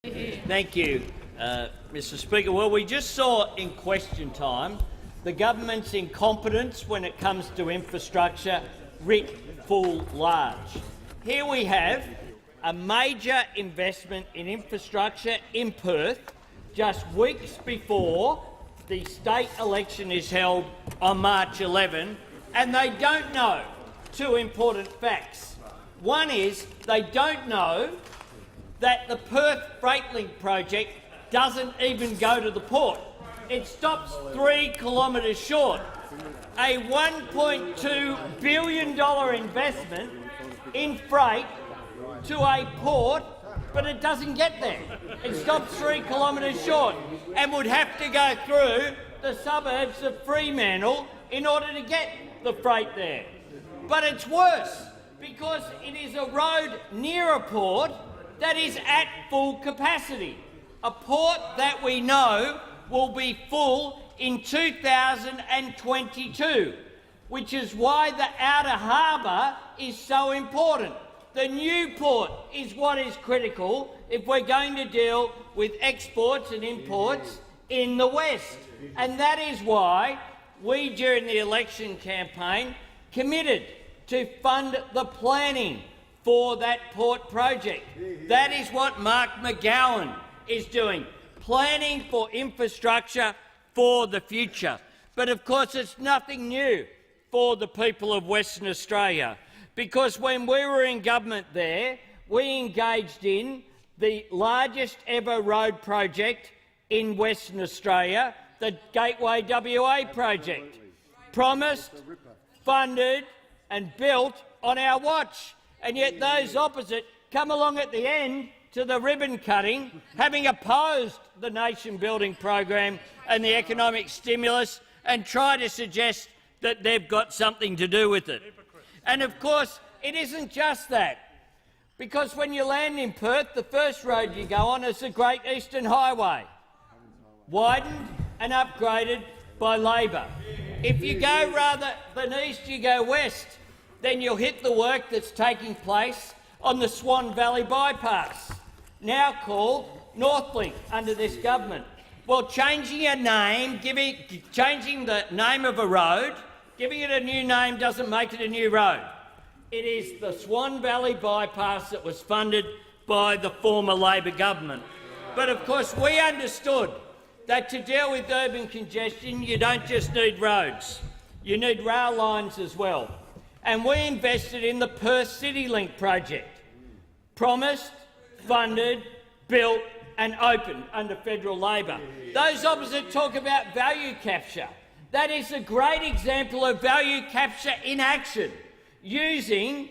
Thank you, Mr Speaker. Well, we just saw in question time the government's incompetence when it comes to infrastructure writ full large. Here we have a major investment in infrastructure in Perth just weeks before the state election is held on March 11, and they don't know two important facts. One is they don't know that the Perth Freight Link project doesn't even go to the port. It stops 3 kilometres short. A $1.2 billion investment in freight to a port, but it doesn't get there. It stops 3 kilometres short and would have to go through the suburbs of Fremantle in order to get the freight there. But it's worse because it is a road near a port that is at full capacity, a port that we know will be full in 2022, which is why the outer harbour is so important. The new port is what is critical if we're going to deal with exports and imports in the West. And that is why we, during the election campaign, committed to fund the planning for that port project. That is what Mark McGowan is doing, planning for infrastructure for the future. But of course it's nothing new for the people of Western Australia, because when we were in government there, we engaged in the largest ever road project in Western Australia, the Gateway WA project, promised, funded and built on our watch. And yet those opposite come along at the end to the ribbon cutting, having opposed the nation-building program and the economic stimulus, and try to suggest that they've got something to do with it. And of course, it isn't just that, because when you land in Perth, the first road you go on is the Great Eastern Highway, widened and upgraded by Labor. If you go rather than east, you go west, then you'll hit the work that's taking place on the Swan Valley Bypass, now called Northlink under this government. Well, changing a name, changing the name of a road, giving it a new name doesn't make it a new road. It is the Swan Valley Bypass that was funded by the former Labor government. But of course we understood that to deal with urban congestion you don't just need roads, you need rail lines as well. And we invested in the Perth CityLink project, promised, funded, built and opened under federal Labor. Those opposite talk about value capture. That is a great example of value capture in action, using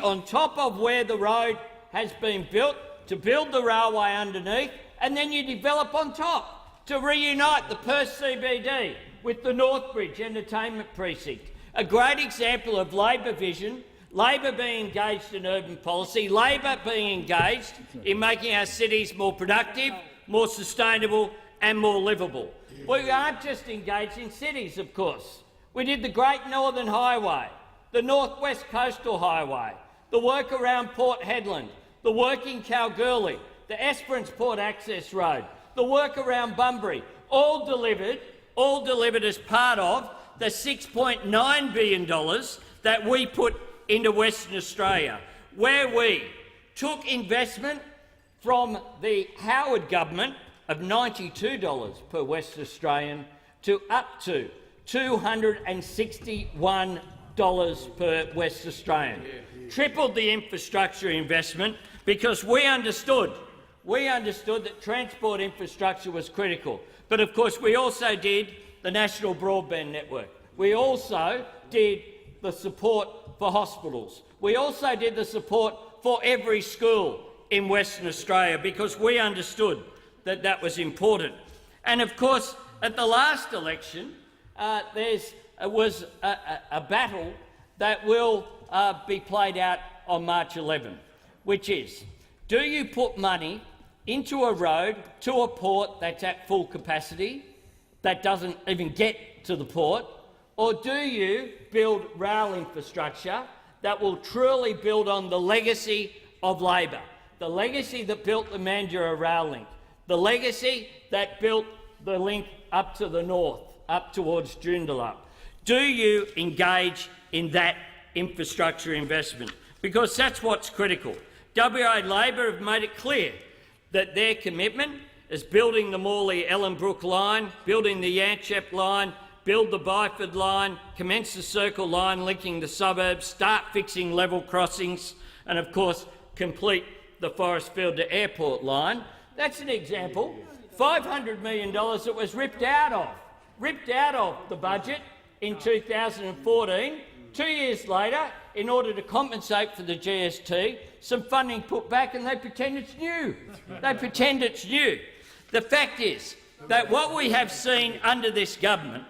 on top of where the road has been built to build the railway underneath, and then you develop on top to reunite the Perth CBD with the Northbridge Entertainment Precinct. A great example of Labor vision, Labor being engaged in urban policy, Labor being engaged in making our cities more productive, more sustainable and more livable. We aren't just engaged in cities, of course. We did the Great Northern Highway, the North West Coastal Highway, the work around Port Hedland, the work in Kalgoorlie, the Esperance Port Access Road, the work around Bunbury, all delivered as part of the $6.9 billion that we put into Western Australia, where we took investment from the Howard government of $92 per West Australian to up to $261 per West Australian. Tripled the infrastructure investment because we understood that transport infrastructure was critical. But of course we also did the National Broadband Network. We also did the support for hospitals. We also did the support for every school in Western Australia because we understood that that was important. And of course, at the last election, there was a battle that will be played out on March 11, which is, do you put money into a road to a port that's at full capacity, that doesn't even get to the port, or do you build rail infrastructure that will truly build on the legacy of Labor? the legacy that built the Mandurah rail link, the legacy that built the link up to the north, up towards Joondalup. Do you engage in that infrastructure investment? Because that's what's critical. WA Labor have made it clear that their commitment is building the Morley-Ellenbrook line, building the Yanchep line, build the Byford line, commence the Circle line linking the suburbs, start fixing level crossings and, of course, complete the Forestfield to Airport line. That's an example. $500 million that was ripped out of the budget in 2014. 2 years later, in order to compensate for the GST, some funding put back and they pretend it's new. They pretend it's new. The fact is that what we have seen under this government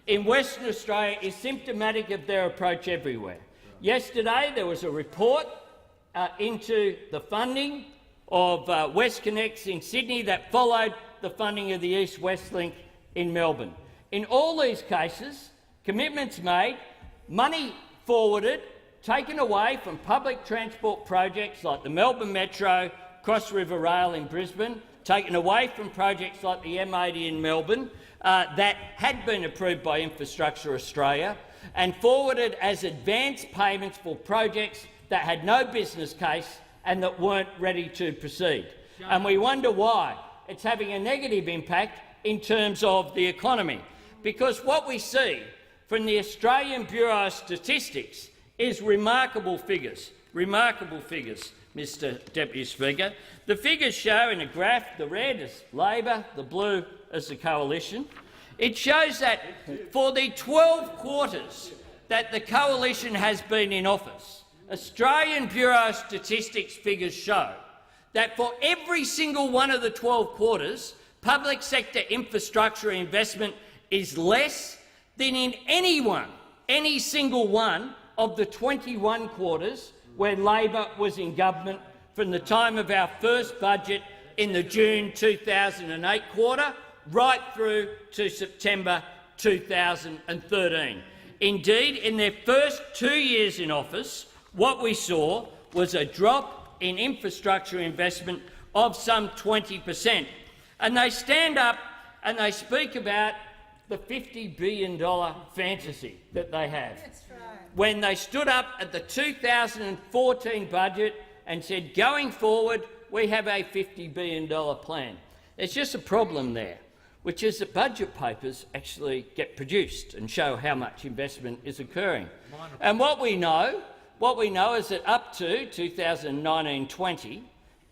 in Western Australia is symptomatic of their approach everywhere. Yesterday there was a report into the funding of WestConnex in Sydney that followed the funding of the East-West Link in Melbourne. In all these cases, commitments made, money forwarded, taken away from public transport projects like the Melbourne Metro, Cross River Rail in Brisbane, taken away from projects like the M80 in Melbourne that had been approved by Infrastructure Australia, and forwarded as advance payments for projects that had no business case and that weren't ready to proceed. And we wonder why. It's having a negative impact in terms of the economy, because what we see from the Australian Bureau of Statistics is remarkable figures, Mr Deputy Speaker. The figures show in a graph, the red is Labor, the blue is the Coalition. It shows that for the 12 quarters that the Coalition has been in office, Australian Bureau of Statistics figures show that for every single one of the 12 quarters, public sector infrastructure investment is less than in any single one of the 21 quarters where Labor was in government from the time of our first budget in the June 2008 quarter right through to September 2013. Indeed, in their first 2 years in office, what we saw was a drop in infrastructure investment of some 20%. And they stand up and they speak about the $50 billion fantasy that they have. That's right. When they stood up at the 2014 budget and said, going forward, we have a $50 billion plan. There's just a problem there, which is that budget papers actually get produced and show how much investment is occurring. And what we know is that up to 2019-20,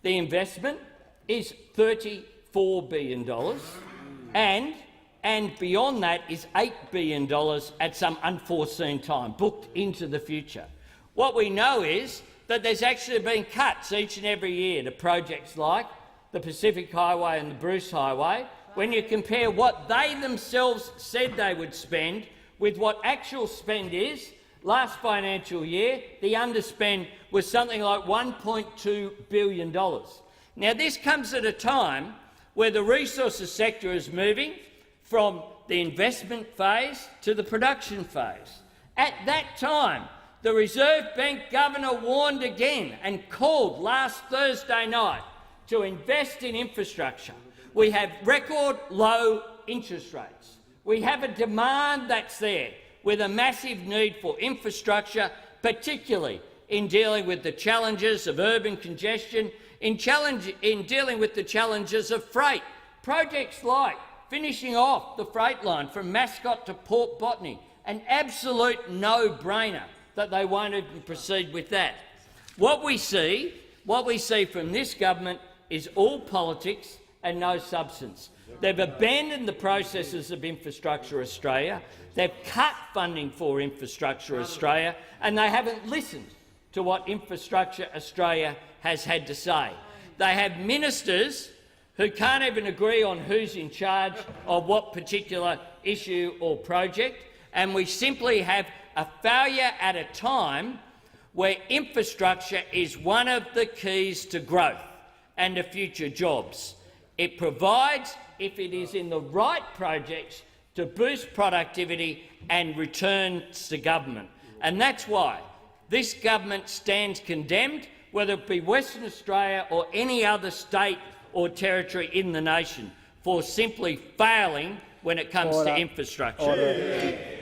the investment is $34 billion, and beyond that is $8 billion at some unforeseen time, booked into the future. What we know is that there's actually been cuts each and every year to projects like the Pacific Highway and the Bruce Highway. When you compare what they themselves said they would spend with what actual spend is, last financial year the underspend was something like $1.2 billion. Now, this comes at a time where the resources sector is moving from the investment phase to the production phase. At that time, the Reserve Bank Governor warned again and called last Thursday night to invest in infrastructure. We have record low interest rates. We have a demand that's there with a massive need for infrastructure, particularly in dealing with the challenges of urban congestion, in dealing with the challenges of freight. Projects like finishing off the freight line from Mascot to Port Botany, an absolute no-brainer that they won't even proceed with that. What we see from this government is all politics and no substance. They've abandoned the processes of Infrastructure Australia, they've cut funding for Infrastructure Australia, and they haven't listened to what Infrastructure Australia has had to say. They have ministers who can't even agree on who's in charge of what particular issue or project, and we simply have a failure at a time where infrastructure is one of the keys to growth and to future jobs. It provides, if it is in the right projects, to boost productivity and returns to government. And that's why this government stands condemned whether it be Western Australia or any other state or territory in the nation, for simply failing when it comes to infrastructure.